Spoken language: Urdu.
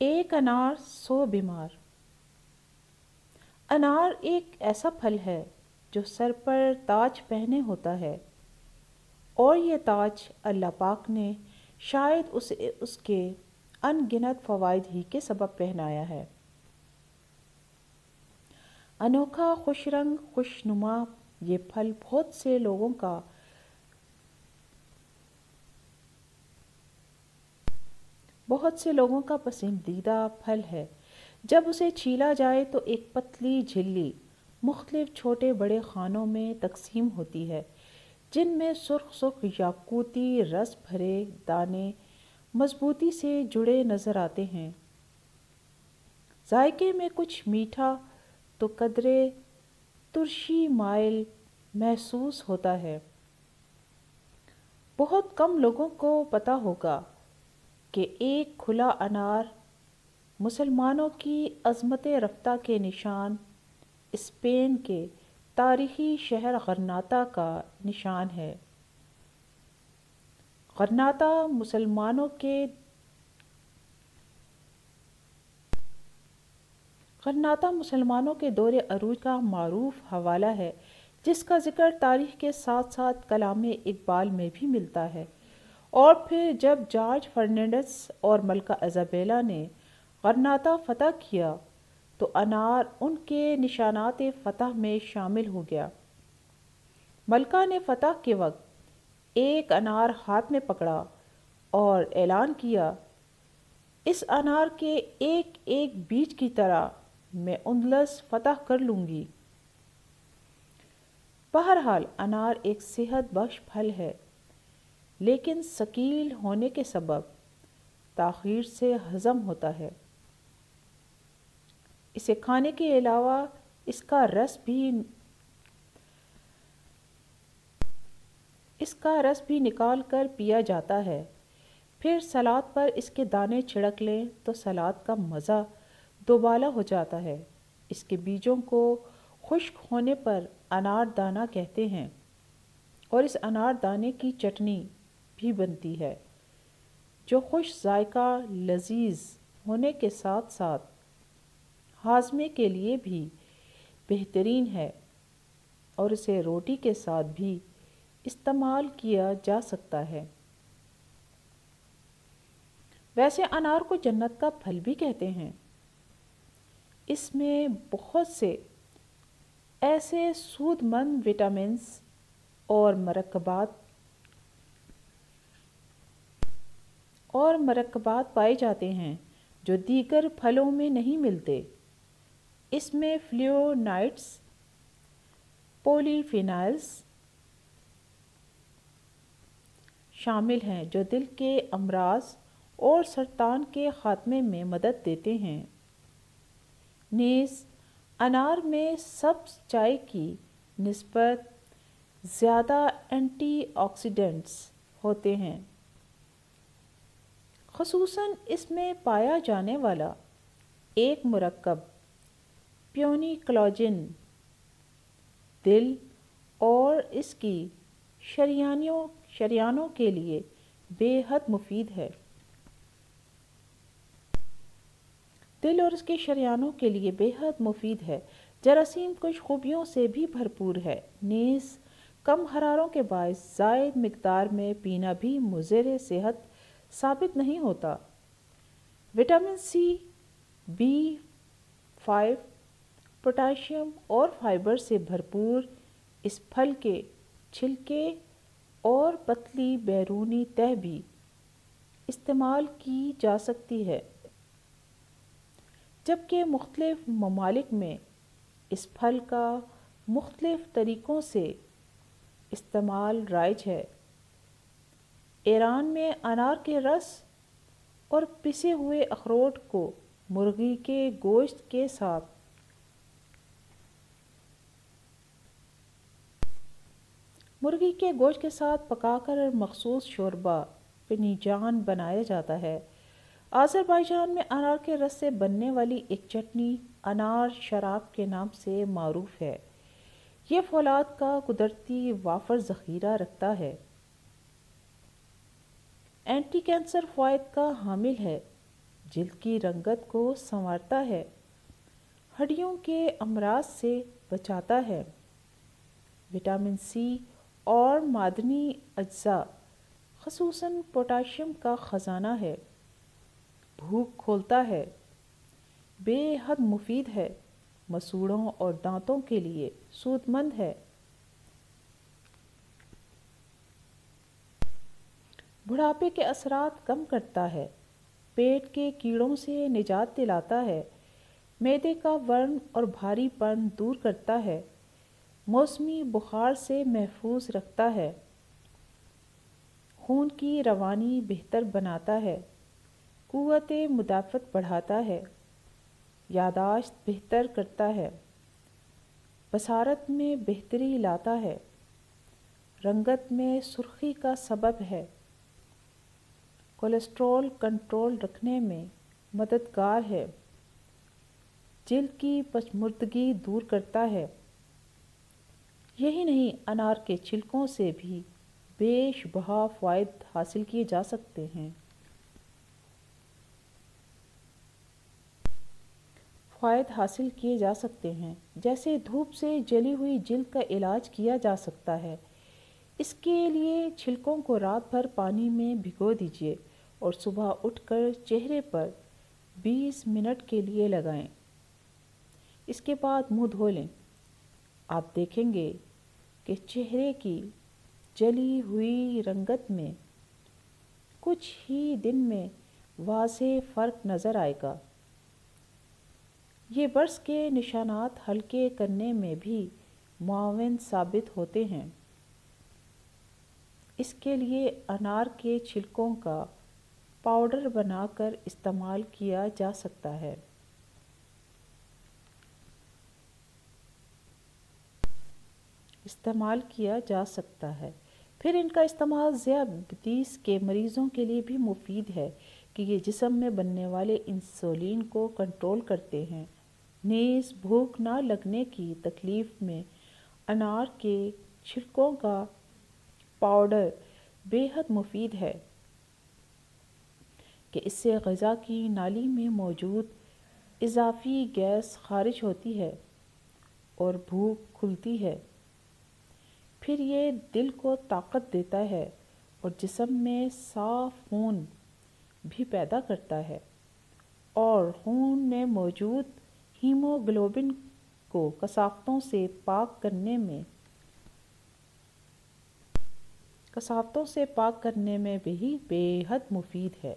ایک انار 100 بیمار۔ انار ایک ایسا پھل ہے جو سر پر تاج پہنے ہوتا ہے، اور یہ تاج اللہ پاک نے شاید اسے اس کے ان گنت فوائد ہی کے سبب پہنایا ہے۔ انوکھا، خوش رنگ، خوش نما یہ پھل بہت سے لوگوں کا پسندیدہ پھل ہے۔ جب اسے چھیلا جائے تو ایک پتلی جھلی مختلف چھوٹے بڑے خانوں میں تقسیم ہوتی ہے، جن میں سرخ سرخ یاقوتی رس بھرے دانے مضبوطی سے جڑے نظر آتے ہیں۔ ذائقے میں کچھ میٹھا تو قدرے ترشی مائل محسوس ہوتا ہے۔ بہت کم لوگوں کو پتہ ہوگا کہ ایک کھلا انار مسلمانوں کی عظمت رفتہ کے نشان، اسپین کے تاریخی شہر غرناطہ کا نشان ہے۔ غرناطہ مسلمانوں کے دور عروج کا معروف حوالہ ہے، جس کا ذکر تاریخ کے ساتھ ساتھ کلام اقبال میں بھی ملتا ہے۔ اور پھر جب جارج فرنانڈس اور ملکہ ایزابیلا نے غرناطہ فتح کیا تو انار ان کے نشانات فتح میں شامل ہو گیا۔ ملکہ نے فتح کے وقت ایک انار ہاتھ میں پکڑا اور اعلان کیا، اس انار کے ایک ایک بیج کی طرح میں اندلس فتح کر لوں گی۔ بہرحال انار ایک صحت بخش پھل ہے، لیکن ثقیل ہونے کے سبب تاخیر سے ہضم ہوتا ہے۔ اسے کھانے کے علاوہ اس کا رس بھی نکال کر پیا جاتا ہے۔ پھر سلاد پر اس کے دانے چھڑک لیں تو سلاد کا مزہ دوبالا ہو جاتا ہے۔ اس کے بیجوں کو خشک ہونے پر انار دانہ کہتے ہیں، اور اس انار دانے کی چٹنی بھی بنتی ہے، جو خوش ذائقہ، لذیذ ہونے کے ساتھ ساتھ ہاضمے کے لیے بھی بہترین ہے، اور اسے روٹی کے ساتھ بھی استعمال کیا جا سکتا ہے۔ ویسے انار کو جنت کا پھل بھی کہتے ہیں۔ اس میں بہت سے ایسے سود مند وٹامنز اور مرکبات پائے جاتے ہیں جو دیگر پھلوں میں نہیں ملتے۔ اس میں فلیوونائڈز، پولی فینالز شامل ہیں جو دل کے امراض اور سرطان کے خاتمے میں مدد دیتے ہیں۔ نیز انار میں سبز چائے کی نسبت زیادہ اینٹی آکسیڈنٹس ہوتے ہیں۔ خصوصاً اس میں پایا جانے والا ایک مرکب پیونی کلاجن دل اور اس کی شریانوں کے لیے بے حد مفید ہے۔ جراثیم کش خوبیوں سے بھی بھرپور ہے۔ نیز کم حراروں کے باعث زائد مقدار میں پینا بھی مضر صحت ثابت نہیں ہوتا۔ وٹامن سی، B5، پوٹاشیم اور فائبر سے بھرپور اس پھل کے چھلکے اور پتلی بیرونی تہہ بھی استعمال کی جا سکتی ہے، جبکہ مختلف ممالک میں اس پھل کا مختلف طریقوں سے استعمال رائج ہے۔ ایران میں انار کے رس اور پسے ہوئے اخروٹ کو مرغی کے گوشت کے ساتھ پکا کر مخصوص شوربہ فنیجان بنایا جاتا ہے۔ آذربائیجان میں انار کے رس سے بننے والی ایک چٹنی انار شراب کے نام سے معروف ہے۔ یہ فولاد کا قدرتی وافر ذخیرہ رکھتا ہے، اینٹی کینسر فوائد کا حامل ہے، جلد کی رنگت کو سنوارتا ہے، ہڈیوں کے امراض سے بچاتا ہے، وٹامن سی اور معدنی اجزاء خصوصاً پوٹاشیم کا خزانہ ہے، بھوک کھولتا ہے، بے حد مفید ہے، مسوڑھوں اور دانتوں کے لیے سود مند ہے، بڑھاپے کے اثرات کم کرتا ہے، پیٹ کے کیڑوں سے نجات دلاتا ہے، معدے کا ورم اور بھاری پن دور کرتا ہے، موسمی بخار سے محفوظ رکھتا ہے، خون کی روانی بہتر بناتا ہے، قوت مدافعت بڑھاتا ہے، یادداشت بہتر کرتا ہے، بصارت میں بہتری لاتا ہے، رنگت میں سرخی کا سبب ہے، کولیسٹرول کنٹرول رکھنے میں مددگار ہے، جلد کی پچمردگی دور کرتا ہے۔ یہی نہیں، انار کے چھلکوں سے بھی بیش بہا فوائد حاصل کیے جا سکتے ہیں۔ جیسے دھوپ سے جلی ہوئی جلد کا علاج کیا جا سکتا ہے۔ اس کے لیے چھلکوں کو رات بھر پانی میں بھگو دیجیے اور صبح اٹھ کر چہرے پر 20 منٹ کے لیے لگائیں۔ اس کے بعد منہ دھو لیں۔ آپ دیکھیں گے کہ چہرے کی جلی ہوئی رنگت میں کچھ ہی دن میں واضح فرق نظر آئے گا۔ یہ برس کے نشانات ہلکے کرنے میں بھی معاون ثابت ہوتے ہیں۔ اس کے لیے انار کے چھلکوں کا پاؤڈر بنا کر استعمال کیا جا سکتا ہے۔ پھر ان کا استعمال ذیابیطس کے مریضوں کے لیے بھی مفید ہے کہ یہ جسم میں بننے والے انسولین کو کنٹرول کرتے ہیں۔ نیز بھوک نہ لگنے کی تکلیف میں انار کے چھلکوں کا پاؤڈر بے حد مفید ہے کہ اس سے غذا کی نالی میں موجود اضافی گیس خارج ہوتی ہے اور بھوک کھلتی ہے۔ پھر یہ دل کو طاقت دیتا ہے اور جسم میں صاف خون بھی پیدا کرتا ہے اور خون میں موجود ہیموگلوبن کو کثافتوں سے پاک کرنے میں بھی بے حد مفید ہے۔